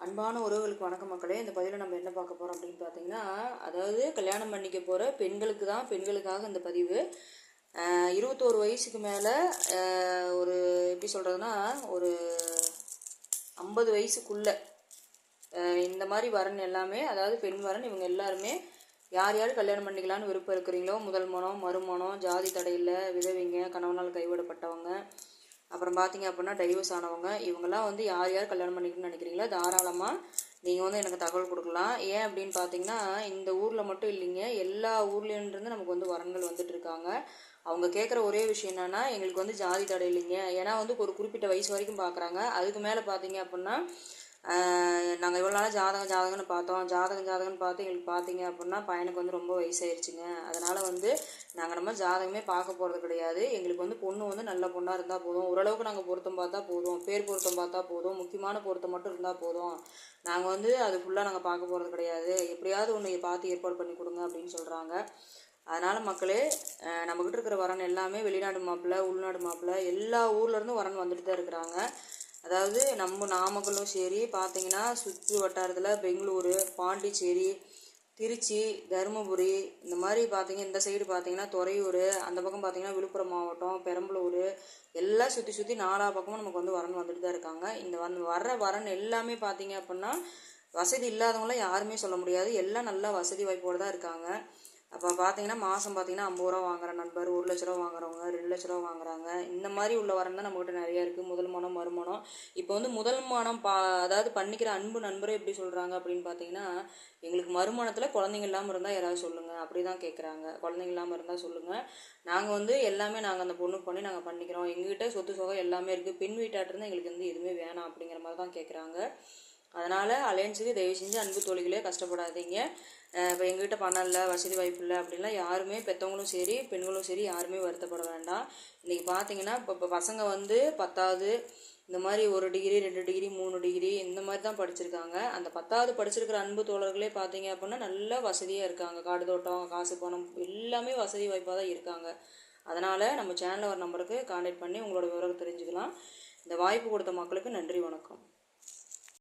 அன்பான உறவுகளுக்கு வணக்கம் மக்களே. இந்த பதிவில் நம்ம என்ன பார்க்க போகிறோம் அப்படின்னு பார்த்தீங்கன்னா, அதாவது கல்யாணம் பண்ணிக்க போகிற பெண்களுக்கு தான், பெண்களுக்காக இந்த பதிவு. 21 வயசுக்கு மேலே ஒரு எப்படி சொல்கிறதுனா ஒரு 50 வயசுக்குள்ளே இந்த மாதிரி வரன் எல்லாமே, அதாவது பெண் வரன் இவங்க எல்லாருமே யார் யார் கல்யாணம் பண்ணிக்கலான்னு விருப்பம் இருக்கிறீங்களோ, முதல் மனம், மறுமணம், ஜாதி தடையில், விதவைங்க, கணவனால் கைவிடப்பட்டவங்க, அப்புறம் பார்த்தீங்க அப்படின்னா டைவர்ஸ் ஆனவங்க, இவங்கெல்லாம் வந்து யார் யார் கல்யாணம் பண்ணிக்கணும்னு நினைக்கிறீங்களோ தாராளமாக நீங்கள் வந்து எனக்கு தகவல் கொடுக்கலாம். ஏன் அப்படின்னு பார்த்தீங்கன்னா, இந்த ஊரில் மட்டும் இல்லைங்க, எல்லா ஊர்லேருந்து நமக்கு வந்து வரன்கள் வந்துட்டு இருக்காங்க. அவங்க கேட்குற ஒரே விஷயம் என்னென்னா, எங்களுக்கு வந்து ஜாதி தடை இல்லைங்க. ஏன்னா வந்து ஒரு குறிப்பிட்ட வயசு வரைக்கும் பார்க்குறாங்க. அதுக்கு மேலே பார்த்தீங்க அப்படின்னா, நாங்கள் இவ்வளோ நாளாக ஜாதகம்னு பார்த்தோம், ஜாதகம்னு பார்த்து எங்களுக்கு பார்த்தீங்க அப்படின்னா பையனுக்கு வந்து ரொம்ப வயசாயிருச்சுங்க. அதனால் வந்து நாங்கள் நம்ம ஜாதகமே பார்க்க போகிறது கிடையாது. எங்களுக்கு வந்து பொண்ணு வந்து நல்ல பொண்ணாக இருந்தால் போதும், ஓரளவுக்கு நாங்கள் பொருத்தம் பார்த்தா போதும், பேர் பொருத்தம் பார்த்தா போதும், முக்கியமான பொருத்தம் மட்டும் இருந்தால் போதும், நாங்கள் வந்து அது ஃபுல்லாக நாங்கள் பார்க்க போகிறது கிடையாது, எப்படியாவது ஒன்று பார்த்து ஏற்பாடு பண்ணி கொடுங்க அப்படின்னு சொல்கிறாங்க. அதனால் மக்களே, நம்மக்கிட்ட இருக்கிற வரன் எல்லாமே வெளிநாடு மாப்பிள்ளை, உள்நாடு மாப்பிள்ளை, எல்லா ஊர்லேருந்தும் வரன் வந்துட்டு தான் இருக்கிறாங்க. அதாவது நம்ம நாமக்கலும் சரி, பார்த்தீங்கன்னா சுற்று வட்டாரத்தில் பெங்களூரு, பாண்டிச்சேரி, திருச்சி, தருமபுரி, இந்த மாதிரி பார்த்தீங்க, இந்த சைடு பார்த்தீங்கன்னா துறையூர், அந்த பக்கம் பார்த்தீங்கன்னா விழுப்புரம் மாவட்டம், பெரம்பலூர், எல்லாம் சுற்றி நாலா பக்கமும் நமக்கு வந்து வரன் வந்துட்டு தான் இருக்காங்க. இந்த வர்ற வரன் எல்லாமே பார்த்தீங்க அப்படின்னா வசதி இல்லாதவங்களாம் யாருமே சொல்ல முடியாது, எல்லாம் நல்லா வசதி வாய்ப்போடு தான் இருக்காங்க. அப்போ பார்த்தீங்கன்னா மாதம் பார்த்தீங்கன்னா 50 ரூபா வாங்குற நண்பர், 1 லட்ச ரூபா வாங்குறவங்க, 2 லட்ச ரூபா வாங்குறாங்க. இந்த மாதிரி உள்ள வரன் தான் நம்மகிட்ட நிறையா இருக்குது. முதல் மனம், மறுமணம். இப்போ வந்து முதல் மனம் அதாவது பண்ணிக்கிற அன்பு நண்பரே எப்படி சொல்கிறாங்க அப்படின்னு பார்த்தீங்கன்னா, எங்களுக்கு மறுமணத்தில் குழந்தைங்க இல்லாமல் இருந்தால் யாராவது சொல்லுங்கள் அப்படி தான் கேட்குறாங்க. குழந்தைங்க இல்லாமல் இருந்தால் சொல்லுங்கள், நாங்கள் வந்து எல்லாமே நாங்கள் அந்த பொண்ணுக்கு பண்ணி நாங்கள் பண்ணிக்கிறோம், எங்ககிட்ட சொத்து சுகம் எல்லாமே இருக்குது, பெண் வீட்டாட்டிருந்து எங்களுக்கு வந்து எதுவுமே வேணாம் அப்படிங்கிற மாதிரி தான் கேட்குறாங்க. அதனால் அலையன்ஸுக்கு தயவு செஞ்சு அன்பு தோழிகளே கஷ்டப்படாதீங்க. இப்போ எங்ககிட்ட பணம் இல்லை, வசதி வாய்ப்பு இல்லை அப்படின்லாம் யாருமே, பெற்றவங்களும் சரி பெண்களும் சரி யாருமே வருத்தப்பட வேண்டாம். இன்றைக்கி பார்த்தீங்கன்னா இப்போ பசங்க வந்து 10வது இந்த மாதிரி 1 டிகிரி 2 டிகிரி 3 டிகிரி இந்த மாதிரி தான் படிச்சிருக்காங்க. அந்த 10வது படிச்சிருக்கிற அன்பு தோழர்களே பார்த்தீங்க அப்படின்னா நல்ல வசதியாக இருக்காங்க. காடு தோட்டம், காசு பணம் எல்லாமே வசதி வாய்ப்பாக தான் இருக்காங்க. அதனால் நம்ம சேனலில் ஒரு நம்பருக்கு கான்டாக்ட் பண்ணி உங்களோட விவரம் தெரிஞ்சுக்கலாம். இந்த வாய்ப்பு கொடுத்த மக்களுக்கு நன்றி, வணக்கம்.